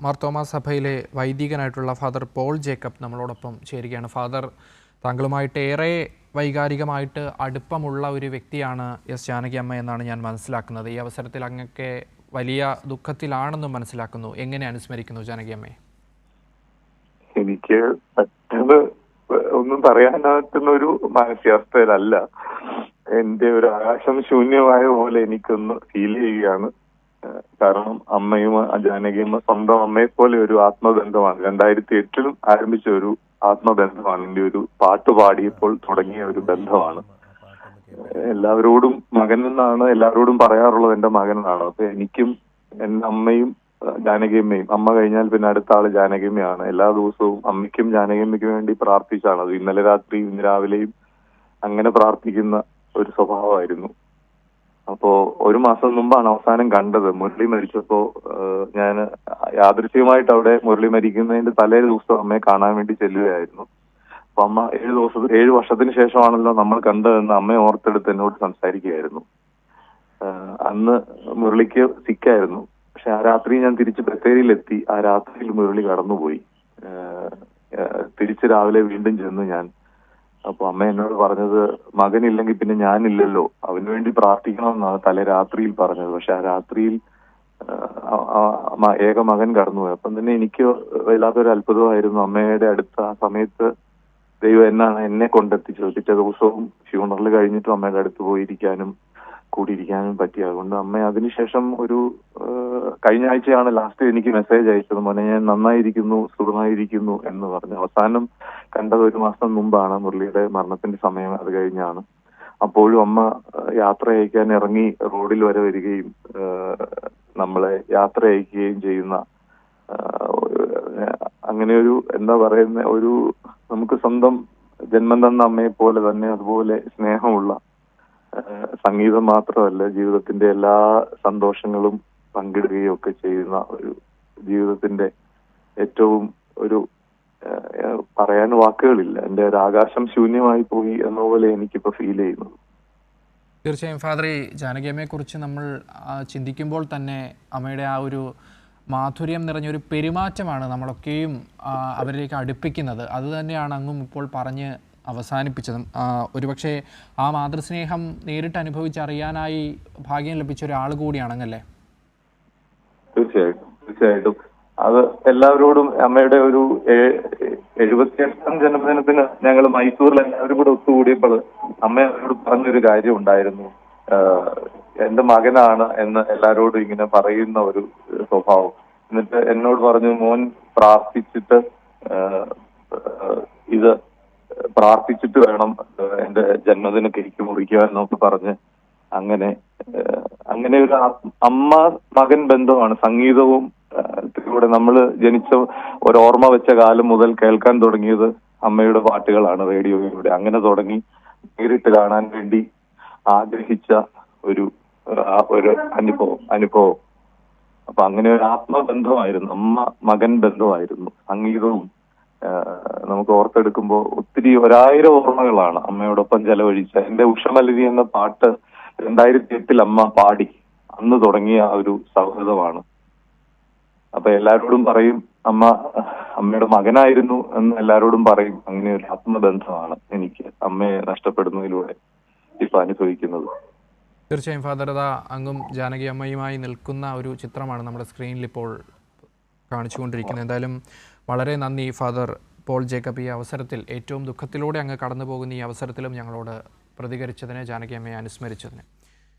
മാർത്തോമാ സഭയിലെ വൈദികനായിട്ടുള്ള father Paul Jacob നമ്മളോടൊപ്പം ചേരുകയാണ്. ഫാദർ, താങ്കളുമായിട്ട് ഏറെ വൈകാരികമായിട്ട് അടുപ്പമുള്ള ഒരു വ്യക്തിയാണ് എസ് ജാനകി അമ്മ എന്നാണ് ഞാൻ മനസ്സിലാക്കുന്നത്. ഈ അവസരത്തിൽ അങ്ങൊക്കെ വലിയ ദുഃഖത്തിലാണെന്നും മനസ്സിലാക്കുന്നു. എങ്ങനെ അനുസ്മരിക്കുന്നു ജാനകി അമ്മയെ? എനിക്ക് പെട്ടെന്ന് ഒന്നും പറയാനാകുന്ന ഒരു മാനസികാവസ്ഥയിലല്ല. എന്റെ ഒരു ആകാശം ശൂന്യമായ പോലെ എനിക്കൊന്ന് ഫീൽ ചെയ്യുകയാണ്. കാരണം അമ്മയും ജാനകിയമ്മ സ്വന്തം അമ്മയെ പോലെ ഒരു ആത്മബന്ധമാണ്. 2008 ആരംഭിച്ച ഒരു ആത്മബന്ധമാണ്. എന്റെ ഒരു പാട്ട് പാടിയപ്പോൾ തുടങ്ങിയ ഒരു ബന്ധമാണ്. എല്ലാവരോടും മകൻ എന്നാണ് എല്ലാവരോടും പറയാറുള്ളത്, എന്റെ മകൻ എന്നാണ്. അപ്പൊ എനിക്കും എന്റെ അമ്മയും ജാനകിയമ്മയും, അമ്മ കഴിഞ്ഞാൽ പിന്നെ അടുത്ത ആള് ജാനകിയമ്മയാണ്. എല്ലാ ദിവസവും അമ്മയ്ക്കും ജാനകിയമ്മയ്ക്കും വേണ്ടി പ്രാർത്ഥിച്ചാണ്. അത് ഇന്നലെ രാത്രി ഇന്ന് രാവിലെയും അങ്ങനെ പ്രാർത്ഥിക്കുന്ന ഒരു സ്വഭാവമായിരുന്നു. അപ്പോ ഒരു മാസം മുമ്പാണ് അവസാനം കണ്ടത്. മുരളി മരിച്ചപ്പോ ഞാൻ യാദൃശ്ചികമായിട്ട് അവിടെ മുരളി മരിക്കുന്നതിന്റെ തലേ ദിവസം അമ്മയെ കാണാൻ വേണ്ടി ചെല്ലുകയായിരുന്നു. അപ്പൊ അമ്മ 7 വർഷത്തിന് ശേഷമാണല്ലോ നമ്മൾ കണ്ടതെന്ന് അമ്മയെ ഓർത്തെടുത്ത് എന്നോട് സംസാരിക്കുകയായിരുന്നു. അന്ന് മുരളിക്ക് സിക്കായിരുന്നു. പക്ഷെ ആ രാത്രി ഞാൻ തിരിച്ച് ബത്തേരിയിലെത്തി. ആ രാത്രിയിൽ മുരളി കടന്നുപോയി. തിരിച്ച് രാവിലെ വീണ്ടും ചെന്നു ഞാൻ. അപ്പൊ അമ്മ എന്നോട് പറഞ്ഞത്, മകനില്ലെങ്കിൽ പിന്നെ ഞാനില്ലല്ലോ, അവന് വേണ്ടി പ്രാർത്ഥിക്കണമെന്നാണ് തലേ രാത്രിയിൽ പറഞ്ഞത്. പക്ഷെ ആ രാത്രിയിൽ ഏക മകൻ കടന്നുപോയി. അപ്പം തന്നെ എനിക്ക് വല്ലാത്തൊരു അത്ഭുതമായിരുന്നു. അമ്മയുടെ അടുത്ത് ആ സമയത്ത് ദൈവം എന്നെ കൊണ്ടെത്തിച്ചത്. പിറ്റേ ദിവസവും ഫ്യൂണറൽ കഴിഞ്ഞിട്ടും അമ്മയുടെ അടുത്ത് പോയിരിക്കാനും കൂടിയിരിക്കാനും പറ്റി. അതുകൊണ്ട് അമ്മ അതിനുശേഷം കഴിഞ്ഞ ആഴ്ചയാണ് ലാസ്റ്റ് എനിക്ക് മെസ്സേജ് അയച്ചത്, മോനെ ഞാൻ നന്നായിരിക്കുന്നു, സുഖമായിരിക്കുന്നു എന്ന് പറഞ്ഞു. അവസാനം കണ്ടത് 1 മാസം മുമ്പാണ്. മുരളിയുടെ മരണത്തിന്റെ സമയം അത് കഴിഞ്ഞാണ്. അപ്പോഴും അമ്മ യാത്ര അയക്കാൻ ഇറങ്ങി റോഡിൽ വരെ വരികയും നമ്മളെ യാത്ര അയക്കുകയും ചെയ്യുന്ന അങ്ങനെ ഒരു നമുക്ക് സ്വന്തം ജന്മം തന്ന അമ്മയെ പോലെ തന്നെ അതുപോലെ സ്നേഹമുള്ള, സംഗീതം മാത്രമല്ല ജീവിതത്തിന്റെ എല്ലാ സന്തോഷങ്ങളും പങ്കിടുകയും ഒക്കെ ചെയ്യുന്ന ഒരു ജീവിതത്തിന്റെ ഏറ്റവും പറയാൻ വാക്കുകളില്ല. എന്റെ ഒരു ആകാശം ശൂന്യമായി പോയി എന്ന പോലെ എനിക്കിപ്പോ ഫീൽ ചെയ്യുന്നു. തീർച്ചയായും ഫാദർ, ഈ ജാനകി അമ്മയെ കുറിച്ച് നമ്മൾ ചിന്തിക്കുമ്പോൾ തന്നെ അമ്മയുടെ ആ ഒരു മാധുര്യം നിറഞ്ഞൊരു പെരുമാറ്റമാണ് നമ്മളൊക്കെയും അവരിലേക്ക് അടുപ്പിക്കുന്നത്. അതുതന്നെയാണ് അങ്ങും ഇപ്പോൾ പറഞ്ഞ് അവസാനിപ്പിച്ചതും. ഒരുപക്ഷെ ആ മാതൃസ്നേഹം നേരിട്ട് അനുഭവിച്ചറിയാനായി ഭാഗ്യം ലഭിച്ച ഒരാൾ കൂടിയാണെന്നല്ലേ? തീർച്ചയായിട്ടും അത് എല്ലാവരോടും. അമ്മയുടെ ഒരു 78ാം ജന്മദിനത്തിന് ഞങ്ങൾ മൈസൂരിൽ എല്ലാവരും കൂടെ ഒത്തുകൂടിയപ്പോൾ അമ്മ അവരോട് പറഞ്ഞൊരു കാര്യം ഉണ്ടായിരുന്നു. എന്റെ മകനാണ് എന്ന് എല്ലാവരോടും ഇങ്ങനെ പറയുന്ന ഒരു സ്വഭാവം. എന്നിട്ട് എന്നോട് പറഞ്ഞു, മോൻ പ്രാർത്ഥിച്ചിട്ട് വേണം എന്റെ ജന്മദിന കേക്ക് മുറിക്കുക എന്നൊക്കെ പറഞ്ഞ് അങ്ങനെ ഒരു അമ്മ മകൻ ബന്ധമാണ്. സംഗീതവും ൂടെ നമ്മൾ ജനിച്ച ഓർമ്മ വെച്ച കാലം മുതൽ കേൾക്കാൻ തുടങ്ങിയത് അമ്മയുടെ പാട്ടുകളാണ് റേഡിയോയിലൂടെ. അങ്ങനെ തുടങ്ങി നേരിട്ട് കാണാൻ വേണ്ടി ആഗ്രഹിച്ച ഒരു അനുഭവം. അപ്പൊ അങ്ങനെ ഒരു ആത്മബന്ധമായിരുന്നു, അമ്മ മകൻ ബന്ധമായിരുന്നു. സംഗീതവും നമുക്ക് ഓർത്തെടുക്കുമ്പോൾ ഒത്തിരി 1000 ഓർമ്മകളാണ് അമ്മയോടൊപ്പം ചെലവഴിച്ച. എന്റെ ഉഷമലരി എന്ന പാട്ട് 2008 അമ്മ പാടി. അന്ന് തുടങ്ങിയ ഒരു സൗഹൃദമാണ്. അപ്പൊ എല്ലാവരോടും പറയും അമ്മയുടെ മകനായിരുന്നു എന്ന് എല്ലാവരോടും പറയും. അങ്ങനെ ഒരു ആത്മബന്ധമാണ് എനിക്ക് അമ്മയെ നഷ്ടപ്പെടുന്നതിലൂടെ ഇപ്പൊ അനുഭവിക്കുന്നത്. തീർച്ചയായും ഫാദർ, അതാ അങ്ങും ജാനകി അമ്മയുമായി നിൽക്കുന്ന ഒരു ചിത്രമാണ് നമ്മുടെ സ്ക്രീനിൽ ഇപ്പോൾ കാണിച്ചുകൊണ്ടിരിക്കുന്നത്. എന്തായാലും വളരെ നന്ദി ഫാദർ പോൾ ജേക്കബ്. ഈ അവസരത്തിൽ ഏറ്റവും ദുഃഖത്തിലൂടെ അങ്ങ് കടന്നു പോകുന്ന ഈ അവസരത്തിലും ഞങ്ങളോട് പ്രതികരിച്ചതിന്, ജാനകി അമ്മയെ അനുസ്മരിച്ചതിന്.